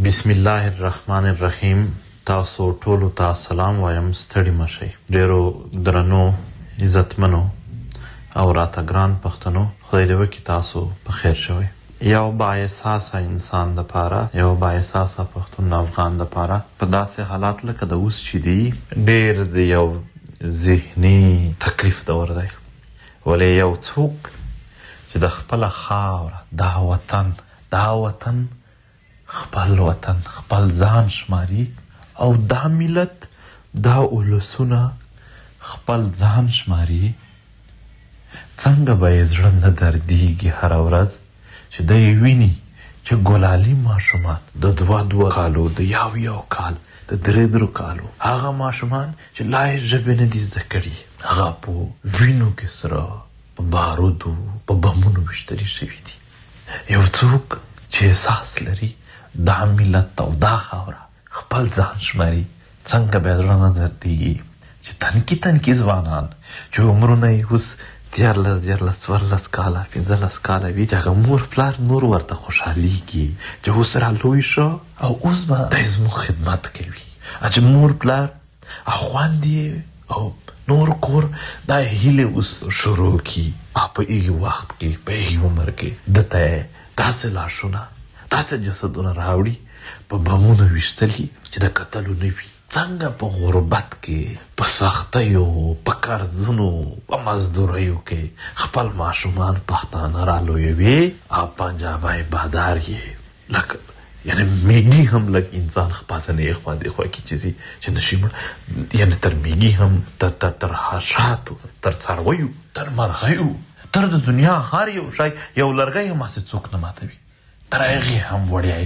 بسم الله الرحمن الرحیم. تاسو ټولو ته سلام وایم، ستړي مشئ. ډیرو درنو عزتمنو او راته ګران پښتنو، خدای دې وکړي تاسو په خیر شوئ. یو با احساسه انسان دپاره، یو با احساسه پښتون افغان دپاره په داسې حالات لکه د اوس چې دي ډیر د یو ذهني تکلیف دور دی. ولې یو څوک چې د خپله خاوره، دا وطن خپل وطن، خپل ځان شماري، او دا ملت، دا اولسونه خپل ځان شماري، څنګه به یې زړه نه دردیږي هره ورځ چې دی ویني چې ګلالي ماشومان د 2 کالو، د یو کال، د 3 کالو هغه ماشومان چې لا یې ژبې نه دي زده کړي، هغه په وینو کې سره په بارودو په بمونو ویشتلي شوي دي. یو څوک چې احساس لري دا ملت او دا خاوره خپل ځان شماري، څنګه به زړه نه دردیږي چې تنکي ځوانان چې عمرونه یې اوس 13 14 کاله 15 کاله وي، چې هغه مور پلار نور ورته خوشحالیږي چې اوس را لوی شو او اوس به دی زموږ خدمت کوي، چې مور پلار او خویندې او نور کور دا هیلې اوس شروع کړي، په هغې وخت کې په هغې عمر کې دته داسې لاشونه، داسې جسدونه راوړي په بمونو ویشتلي چې د کتلو نه وي. څنګه په غربت کې، په سختیو، په قرضونو، په مزدوریو کې خپل ماشومان پښتانه را لویوي او پنجابی بادار یې لکه یعنی میږي هم لږ انسان خپاسنې خوا دې خوا کې چیزي چې نشي مړه، یعنی تر میږي هم تر حشراتو، تر څارویو، تر مرغیو، تر د دنیا هر یو شی، یو لرګی هم هسې څوک نه ماتوي، تر هغې هم وړیا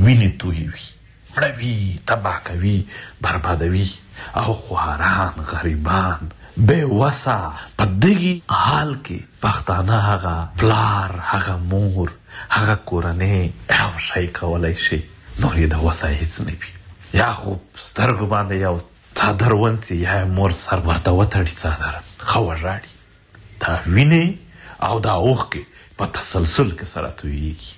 وینې تویوي، مړوي، تباه کوي، بربادوي، او خواران، غریبان، بې وسه په دغې حال کې پښتانه هغه پلار، هغه مور، هغه کورنۍ یو شی کولی شي، نور یې د وسه هېڅ نه وي. یا خو سترګو باندې یو څادر ونڅي، یا یې مور سر ورته وتړي څادر، ښه وژاړي. دا وینې او دا اوښکې په تسلسل کې سره تویېږي.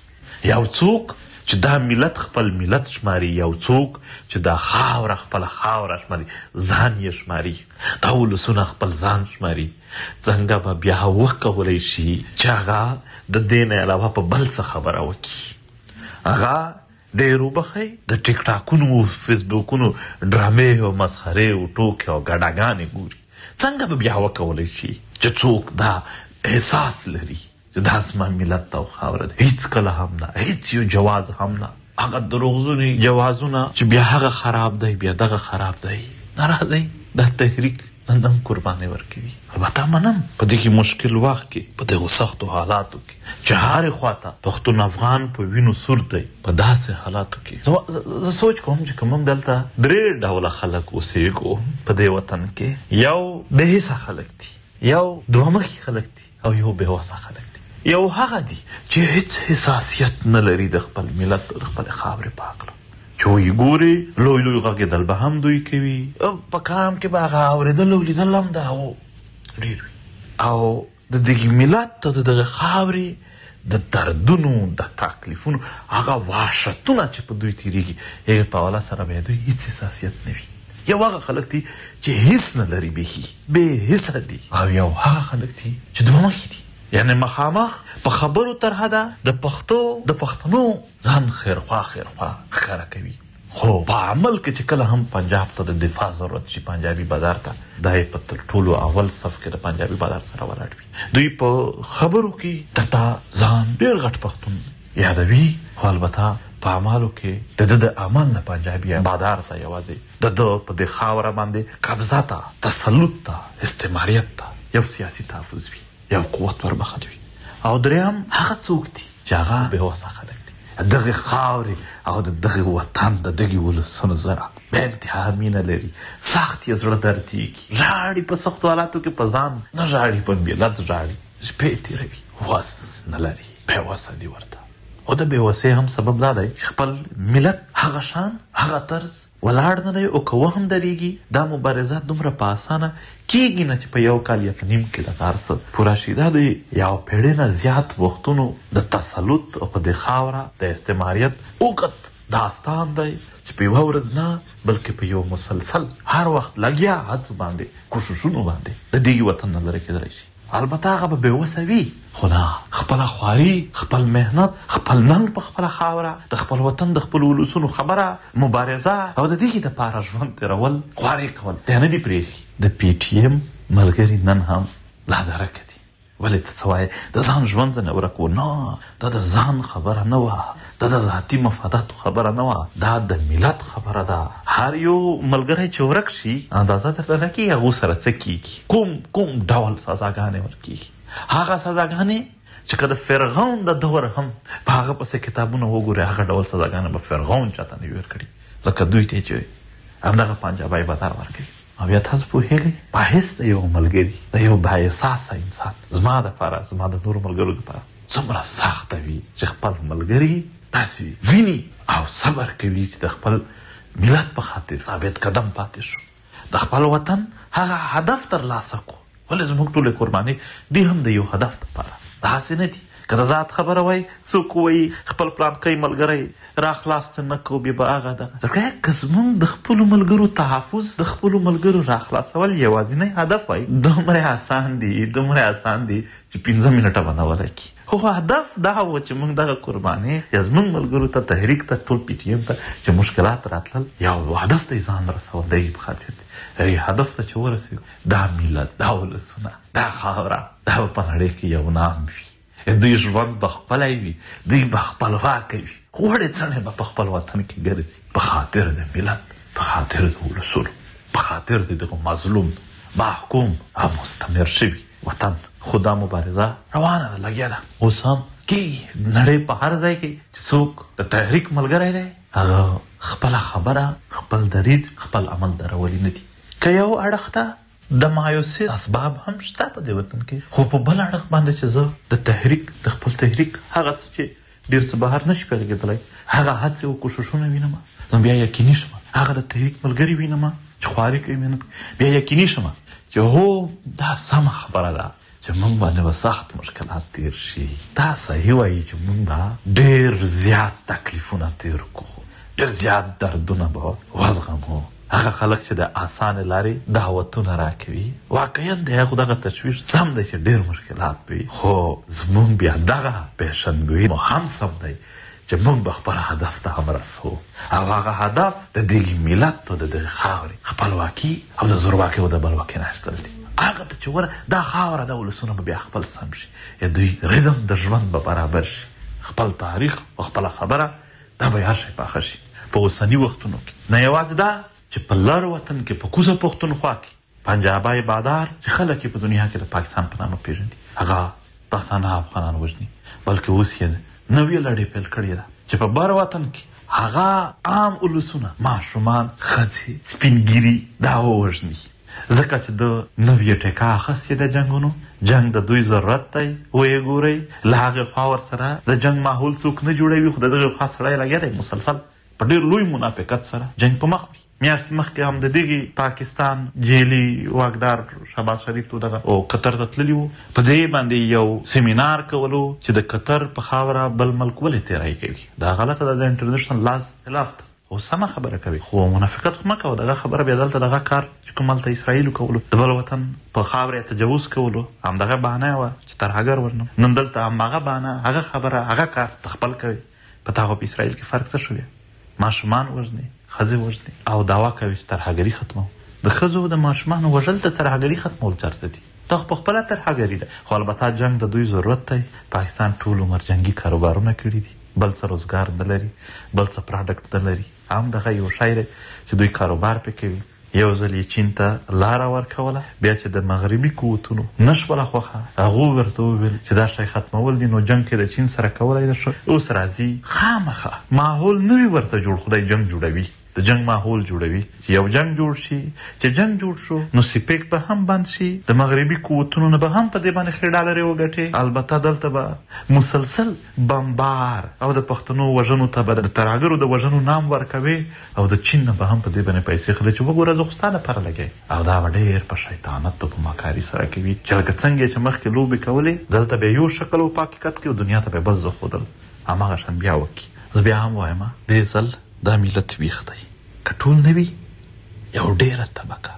یو څوک چې دا ملت خپل ملت شماري، یو څوک چې دا خاوره خپله خاوره شماري، ځان یې شماري، دا ولسونه خپل ځان شماري، څنګه به بیا وکولی شي چې هغه د دې نه علاوه په بل څه خبره وکړي. هغه ډېر وبښئ د ټیک ټاکونو، فیسبوکونو ډرامې او مسخرې او ټوکې او ګډاګانې ګوري. څنګه به بیا وکولی شي چې څوک دا احساس لري چې دا زما ملت او خاوره ده، هیڅ کله هم نه، هیڅ یو جواز هم نه. هغه دروغجنې جوازونه چې بیا هغه خراب دی، بیا دغه خراب دی، نه راځئ دا تحریک نن هم قربانۍ ورکوي. البته منم په دې کې مشکل وخت کې، په دغو سختو حالاتو کې چې هرې خواته پښتون افغان په وینو سور دی، په داسې حالاتو کې زه سوچ کوم چې که موږ دلته 3 ډوله خلک اوسېږو په دې وطن کې، یو بې حسه خلک دي، یو 2 مخي خلک دي، او یو بې وسه خلک دي. یو هغه دي چې هیڅ حساسیت نه لري د خپل ملت او د خپل خاورې په هکله، چې وایي ګورې لوی غږېدل به هم دوی کوي، په کام کې به هغه اورېدل او لیدل هم دا ډېر وي، او د دغې ملت او د دغه خاورې د دردونو، د تکلیفونو هغه وحشتونه چې په دوی تېرېږي، هغې په حواله سره به دوی هیڅ حساسیت نه وي. یو هغه خلک دي چې هیڅ نه لري، بیخي بې حسه دي، او یو هغه خلک دي چې 2 مخي دي، یعنی مخامخ په خبرو تر حده د پښتنو ځان خیرخوا ښکاره کوي، خو په عمل کې چې کله هم پنجاب ته د دفاع ضرورت شي، پنجابي بازار ته، دا یې په تر ټولو اول صف کې د پنجابي بازار سره ولاړ وي. دوی په خبرو کې درته ځان ډېر غټ پښتون یادوي، خو البته په اعمالو کې د د عمل نه پنجابي بازار ته یوازې د په دې خاوره باندې قبضه ته، تسلط ته، استعماریت ته یو سیاسي تحفظ وي، یو قوت وربخل وي. او دریم هغه څوک دي چې هغه بې وسه خلک دي، دغې خاورې او د دغې وطن د دغې ولسونو سره بې انتها مینه لري، سخت یې زړه دردېږي، ژاړي په سختو حالاتو کې، په ځان نه ژاړي، په ملت ژاړي، شپې تېروي، وس نه لري، بې وسه دي ورته. او د بې وسۍ هم سبب دا دی چې خپل ملت هغه شان، هغه طرز ولاړ نه دی، او که وهم درېږي دا مبارزه دومره په اسانه کېږي نه چې په 1 کال یا په نیم کې دغه هر څه پوره شي. دا د 1 پېړۍ نه زیات وختونو د تسلط او په دې خاوره د استعماریت اوږد داستان دی چې په یوه ورځ نه بلکې په یو مسلسل هر وخت لګیا هڅو باندې کوششونو باندې د دې وطن نه لرې کېدلی شي. البته هغه به بېوسه وي خو نه خپله خواري خپل مهنت خپل ننګ په خپله خاوره د خپل وطن د خپلو ولسونو خبره مبارزه او د دغې دپاره ژوند تېرول خوارې کول دا نه دي پرېښي. د پی ټي ایم ملګري نن هم لا درکه دي. ولې ته څه وایې د ځان ژوند ځنې ورک و؟ نه دا د ځان خبره نه وه، دا د ذاتي مفاداتو خبره نه وه، دا د ملت خبره ده. هر یو ملګری چې ورک شي اندازه درته نه کېږي هغو سره څه کېږي، کوم ډول سزاګانې ورکېږي. هغه سزاګانې چې که د فرعون د دور هم په هغه پسې کتابونه وګورې هغه ډول سزاګانې به فرعون چاته نه وي ورکړي لکه دوی ته چې همدغه پنجابی بدر ورکوي. او بیا تاسو پوهېږئ په حس د یو ملګري د یو بااحساسه انسان زما دپاره زما د نورو ملګرو دپاره څومره سخته وي چې خپل ملګري داسې ویني او صبر کوي چې د خپل ملت په خاطر ثابت قدم پاتې شو، د خپل وطن هغه هدف ترلاسه کړو. ولې زموږ ټولې قربانۍ دی هم د یو هدف دپاره داسې نه دي. که د ذات خبره وایي څوک وایي خپل پلانکی ملګری راخلاص نه کو بیا به هغه دغه ځکه که زموږ د خپلو ملګرو تحفظ د خپلو ملګرو راخلاصول یوازینی هدف وایي دومره آسان دي چې 15 منټه به نه ولګي. خو هدف دا و چې موږ دغه قربانۍ یا زموږ ملګرو ته تحریک ته ټول پی ټي ایم ته چې مشکلات راتلل یو هدف ته ځان رسول دی په خاطر دی هدف ته چې ورسېږو دا ملت دا ولسونه دا خاوره دا به په نړۍ کې یو نام وي. دوی ژوند به خپلی وي، دوی به خپلواکه وي. غوړې څڼې به په خپل وطن کې ګرځي په خاطر د ملت، په خاطر د ولسونو، په خاطر د دغه مظلوم محکوم او مستمر شوي وطن. خو دا مبارزه روانه ده، لګیا ده، اوس هم کېږي. نړۍ په هر ځای کې چې څوک د تحریک ملګری دی هغه خپله خبره خپل دریځ خپل عمل درولی نه دي. که یو اړخ ته د مایوسۍ اسباب هم شته په دې وطن کې، خو په بل اړخ باندې چې زه د تحریک د خپل تحریک هغه څه چې ډېر څه بهر نشي پیدا کېدلی هغه هڅې او کوششونه وینم، نو بیا یقیني شم هغه د تحریک ملګري وینم چې خواري کوي مینه، بیا یقیني شم چې هو دا سمه خبره ده چې موږ باندې به سخت مشکلات تیر شي. دا صحیح وایي چې موږ به ډېر زیات تکلیفونه تیر کړو، ډېر زیات دردونه به وزغمو. هغه خلک چې د اسانې لارې دعوتونه راکوي واقعا د هغو دغه تشویش سم دی چې ډېر مشکلات وي، خو زموږ بیا دغه پیشنګویي مو هم سم دی چې موږ به خپل هدف ته هم رسو او هغه هدف د دغې ملت او د دغې خاورې خپلواکي او د زورواکۍ او د بلواکۍ نه ایستل دي. هغه ته چې وره دا خاوره د ولسونه به بیا خپل سم شي، دوی ریدم د ژوند به برابر شي، خپل تاریخ او خپله خبره دا به هر شی پاخه شي. په اوسني وختونو کې نه یوازې دا چې په لر وطن کې په کوزه پښتونخوا کې پنجابی بادار چې خلک یې په دنیا کې د پاکستان په نامه پېژني هغه پښتانه افغانان وژني، بلکې اوس یې نوې لړۍ پیل کړې ده چې په بر وطن کې هغه عام ولسونه ماشومان ښځې سپینګیري دا ووژني ځکه چې د نوې ټیکه اخیستې د جنګونو جنګ د دوی ضرورت دی. ویې ګورئ له هغې خوا ورسره د جنګ ماحول څوک نه جوړوي، خو د دغې خوا سړی لګیا دی مسلسل په ډېر لوی منافقت سره جنګ په مخ وي. میاشت مخکې هم د دغې پاکستان جیلي واکدار شهباز شریف تو دغه او قطر ته تللي وو، په دې باندې یو سیمینار کولو چې د قطر په خاوره بل ملک ولې تیری کوي. دا غلطه ده، د انټرنیشنل لاز خلاف ده، او سمه خبره کوي، خو منافقت خو مه کوه. دغه خبره بیا دلته دغه کار چې کوم هلته اسرائیلو کولو د بل وطن په خاوره تجاوز کولو همدغه بهانه وه چې ترهګر ورنم. نن دلته هماغه بهانه هغه خبره هغه کار ته خپل کوي. په تا خو په اسرائیل کې فرق څه شو؟ ماشومان وژني، ښځې وژني او دعوا کوي چې ترهګري ختمو. د ښځو د ماشومانو وژل د ترهګري ختمول چېرته دي؟ دا خو پخپله ترهګري ده. خو البته جنګ د دوی ضرورت دی. پاکستان ټول عمر جنګي کاروبارونه کړي دي، بل څه روزګار نه لري، بل څه پراډکټ نه لري. همدغه یو شی دی چې دوی کاروبار پې کوي. یو ځل یې چین ته لاره ورکوله، بیا چې د مغربي قوتونو نه شوله خوښه هغو ورته وویل چې دا شی ختمول دي، نو جنګ کې د چین سره کولی نه شو. اوس راځي خامخه ماحول نوي ورته جوړ، خدای جنګ جوړوي، د جنګ ماحول جوړوي چې یو جنګ جوړ شي. چې جنګ جوړ شو نو سپیک به هم بند شي، د مغربي قوتونو نه به هم په دې باندې ښې ډالرې وګټي. البته دلته به مسلسل بمبار او د پښتنو وژنو ته به د ترهګرو د وژنو نام ورکوي، او د چین نه به هم په دې باندې پیسې خلي چې وګوره زه خو ستا لپاره لګوي. او دا به ډېر په شیطانت او په مکاري سره کوي چې لکه څنګه چې مخکې لوبې کولې دلته به یو شکل و په حقیقت کې، او دنیا ته به بل زه ښودل هماغه شان بیا وکړي. زه بیا هم وایم دې ځل دا ملت ویښ دی که ټول نه وي یو ډېره طبقه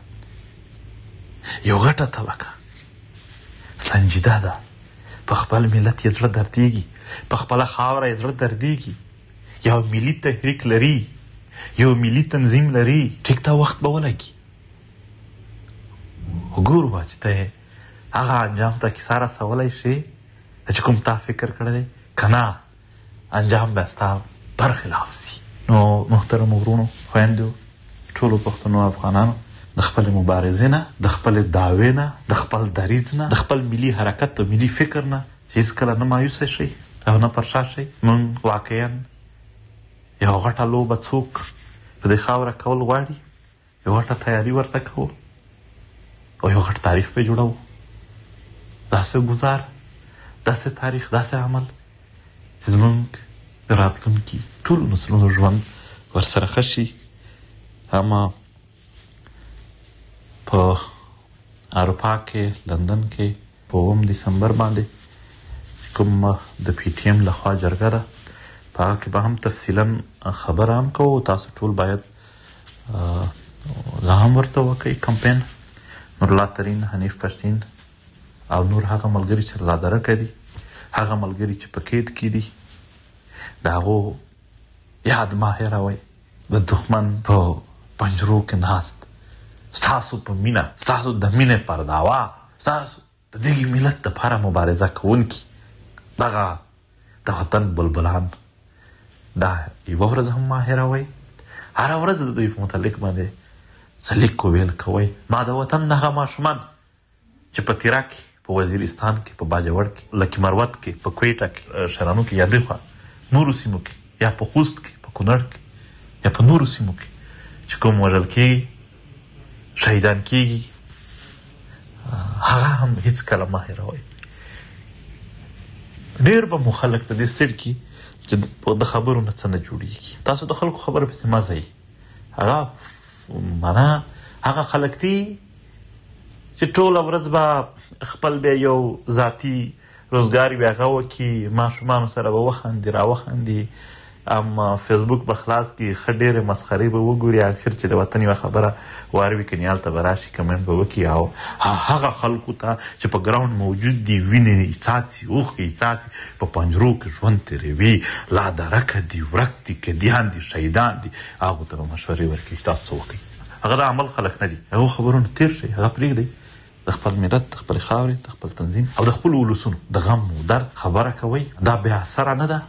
یو غټه طبقه سنجیده ده په خپل ملت یې زړه دردېږي په خپله خاوره یې زړه دردېږي یو ملي تحریک لري یو ملي تنظیم لري ټیک دا وخت به ولګي وګورو به چې ته هغه انجام ته کیسه رسولی شې چې کوم تا فکر کړی دی که نه انجام به ستا برخلاف سي نو محترمو ورونو خویندو ټولو پښتنو افغانانو د خپل مبارزې نه د خپل دعوې نه د خپل دریځ نه د خپل ملي حرکت او ملي فکر نه چې هېڅکله نه مایوسه شئ او نه پر شا شئ موږ واقعا یو غټه لوبه څوک په دې خاوره کول غواړي یو غټه تیاري ورته کوو او یو غټ تاریخ پرې جوړوو داسې ګزار داسې تاریخ داسې عمل چې زموږ د راتلونکي ټولو نسلونو ژوند ورسره ښه شي اما په اروپا کې لندن کې په 9 دسمبر باندې کوم د پی ټي ایم لخوا جرګه ده په هغه کې به هم تفصیلا خبره هم کوو تاسو ټول باید زحم ورته وکئ کمپین نورالله ترین حنیف پرسین او نور هغه ملګري چې لادرکه دي هغه ملګري چې په قید کې دي د هغو یاد مه هېروئ د دښمن په پنجرو کې ناست ستاسو په مینه ستاسو د مینې پر دعوا ستاسو د دغې ملت دپاره مبارزه کوونکي دغه د وطن بلبلان دا یوه ورځ هم مه هېروئ هره ورځ د دوی په متعلق باندې څه لیک ویل کوئ ما د وطن دغه ماشومان چې په تیرا کې په وزیرستان کې په باجوړ کې لکي مروت کې په کویټه کې شرانو کې یا دخوا نورو سیمو کې یا په خوست کې په کونړ کې یا په نورو سیمو کې چې کوم وژل کېږي شهیدان کېږي هغه هم هېڅکله مه هېروئ ډېر به مو خلک په دې ستړي کي چې د خبرو نه څه نه جوړېږي تاسو د خلکو خبرو پسې مه ځئ هغه معنا هغه خلک دي چې ټوله ورځ به خپل بیا یو ذاتي روزګار وي هغه وکړي ماشومانو سره به وخاندي راوخاندي اما فیسبوک به خلاص کړي ښه ډېرې مسخرې به وګوري اخر چې د وطن یوه خبره واروي کنې هلته به راشي کمنټ به وکړي او هغه خلکو ته چې په ګراوند موجود دي وینې څاڅي اوښکې څاڅي په پنجرو کې ژوند تېروي لا درکه دي ورک دي کدیان دي شهیدان دي هغو ته به مشورې ورکړي چې تاسو څه وکړئ هغه د عمل خلک نه دي هغو خبرونه تېر شئ هغه پرېږدئ د خپل ملت د خپل خاورې د خپل تنظیم او د خپلو ولسونو د غم و درد خبره کوئ دا بې اثره نه ده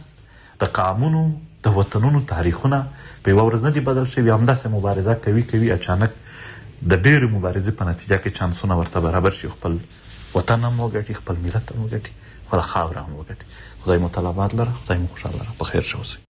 د قامونو د وطنونو تاریخونه په یوه ورځ نه دي بدل شوي همداسې مبارزه کوي اچانک د ډېرې مبارزې په نتیجه کې چانسونه ورته برابر شي خپل وطن هم وګټي خپل ملت هم وګټي خپله خاوره هم وګټي خدای مو تعالی باد لره خدای مو خوشحال لره په خیر شه اوسئ